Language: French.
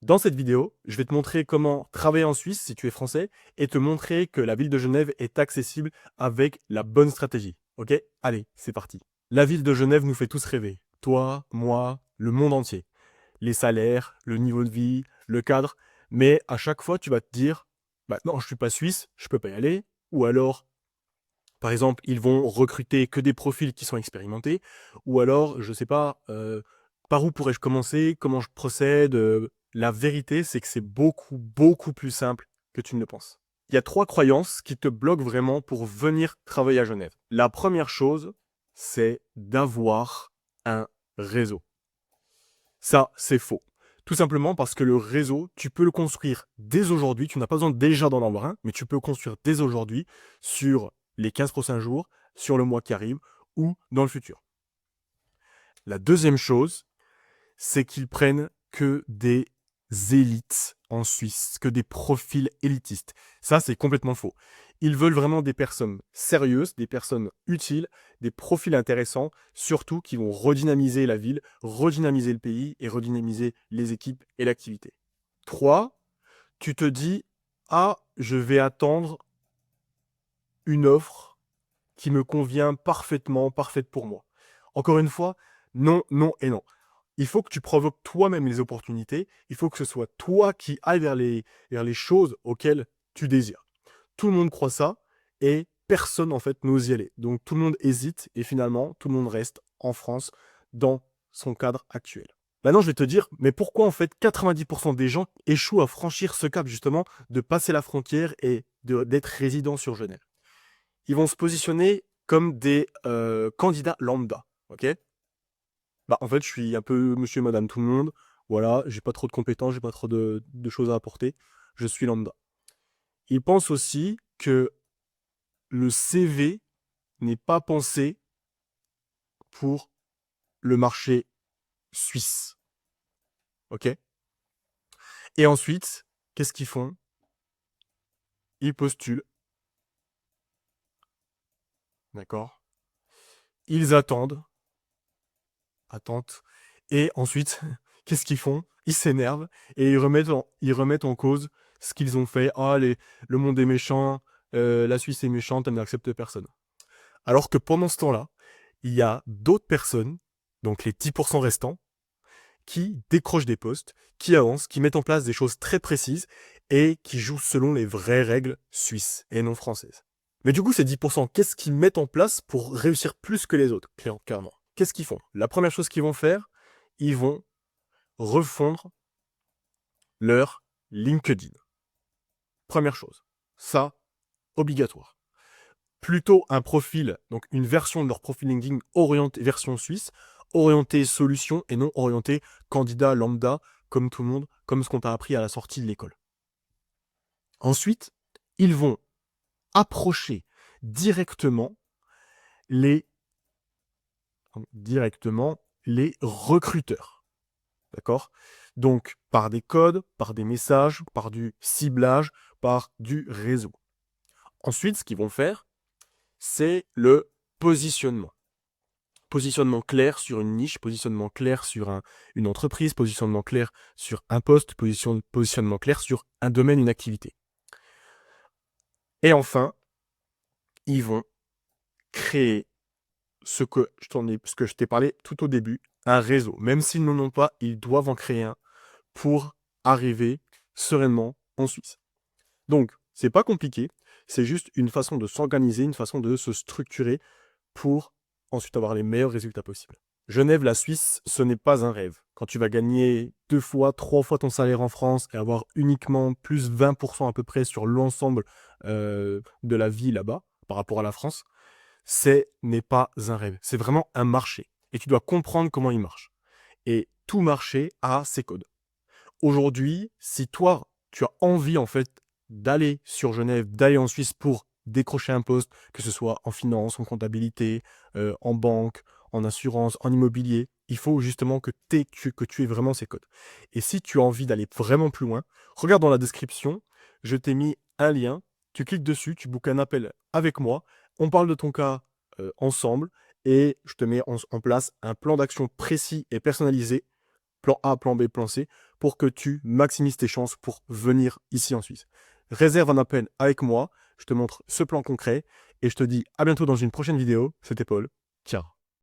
Dans cette vidéo, je vais te montrer comment travailler en Suisse si tu es français et te montrer que la ville de Genève est accessible avec la bonne stratégie. Ok? Allez, c'est parti. La ville de Genève nous fait tous rêver. Toi, moi, le monde entier. Les salaires, le niveau de vie, le cadre. Mais à chaque fois, tu vas te dire, bah non, je suis pas suisse, je peux pas y aller. Ou alors, par exemple, ils vont recruter que des profils qui sont expérimentés. Ou alors, je sais pas, par où pourrais-je commencer? Comment je procède? La vérité, c'est que c'est beaucoup, beaucoup plus simple que tu ne le penses. Il y a 3 croyances qui te bloquent vraiment pour venir travailler à Genève. La première chose, c'est d'avoir un réseau. Ça, c'est faux. Tout simplement parce que le réseau, tu peux le construire dès aujourd'hui. Tu n'as pas besoin déjà d'en avoir un, mais tu peux le construire dès aujourd'hui sur les 15 prochains jours, sur le mois qui arrive ou dans le futur. La deuxième chose, c'est qu'ils prennent que des élites en Suisse, que des profils élitistes. Ça, c'est complètement faux. Ils veulent vraiment des personnes sérieuses, des personnes utiles, des profils intéressants, surtout qui vont redynamiser la ville, redynamiser le pays et redynamiser les équipes et l'activité. 3. Tu te dis, ah, je vais attendre une offre qui me convient parfaitement, parfaite pour moi. Encore une fois, non, non et non. Il faut que tu provoques toi-même les opportunités. Il faut que ce soit toi qui ailles vers les choses auxquelles tu désires. Tout le monde croit ça et personne en fait n'ose y aller. Donc tout le monde hésite et finalement tout le monde reste en France dans son cadre actuel. Maintenant, je vais te dire, mais pourquoi en fait 90% des gens échouent à franchir ce cap justement de passer la frontière et d'être résident sur Genève? Ils vont se positionner comme des candidats lambda, ok? Bah, en fait, je suis un peu monsieur et madame tout le monde. Voilà, j'ai pas trop de compétences, j'ai pas trop de choses à apporter. Je suis lambda. Ils pensent aussi que le CV n'est pas pensé pour le marché suisse. Ok? Et ensuite, qu'est-ce qu'ils font? Ils postulent. D'accord? Ils attendent. Attente. Et ensuite, qu'est-ce qu'ils font? Ils s'énervent et ils remettent en cause ce qu'ils ont fait. Ah, le monde est méchant, la Suisse est méchante, elle n'accepte personne. Alors que pendant ce temps-là, il y a d'autres personnes, donc les 10% restants, qui décrochent des postes, qui avancent, qui mettent en place des choses très précises et qui jouent selon les vraies règles suisses et non françaises. Mais du coup, ces 10%, qu'est-ce qu'ils mettent en place pour réussir plus que les autres, clairement? Qu'est-ce qu'ils font? La première chose qu'ils vont faire, ils vont refondre leur LinkedIn. Première chose. Ça, obligatoire. Plutôt un profil, donc une version de leur profil LinkedIn orientée version suisse, orientée solution et non orientée candidat lambda, comme tout le monde, comme ce qu'on t'a appris à la sortie de l'école. Ensuite, ils vont approcher directement les, les recruteurs. D'accord? Donc, par des codes, par des messages, par du ciblage, par du réseau. Ensuite, ce qu'ils vont faire, c'est le positionnement. Positionnement clair sur une niche, positionnement clair sur une entreprise, positionnement clair sur un poste, positionnement clair sur un domaine, une activité. Et enfin, ils vont créer ce que je t'ai parlé tout au début, un réseau. Même s'ils n'en ont pas, ils doivent en créer un pour arriver sereinement en Suisse. Donc, c'est pas compliqué, c'est juste une façon de s'organiser, une façon de se structurer pour ensuite avoir les meilleurs résultats possibles. Genève, la Suisse, ce n'est pas un rêve. Quand tu vas gagner 2 fois, 3 fois ton salaire en France et avoir uniquement plus 20% à peu près sur l'ensemble de la vie là-bas, par rapport à la France, ce n'est pas un rêve. C'est vraiment un marché. Et tu dois comprendre comment il marche. Et tout marché a ses codes. Aujourd'hui, si toi, tu as envie en fait d'aller sur Genève, d'aller en Suisse pour décrocher un poste, que ce soit en finance, en comptabilité, en banque, en assurance, en immobilier, il faut justement que tu aies vraiment ces codes. Et si tu as envie d'aller vraiment plus loin, regarde dans la description, je t'ai mis un lien, tu cliques dessus, tu bookes un appel avec moi, on parle de ton cas ensemble et je te mets en place un plan d'action précis et personnalisé plan A, plan B, plan C, pour que tu maximises tes chances pour venir ici en Suisse. Réserve un appel avec moi, je te montre ce plan concret et je te dis à bientôt dans une prochaine vidéo. C'était Paul. Ciao.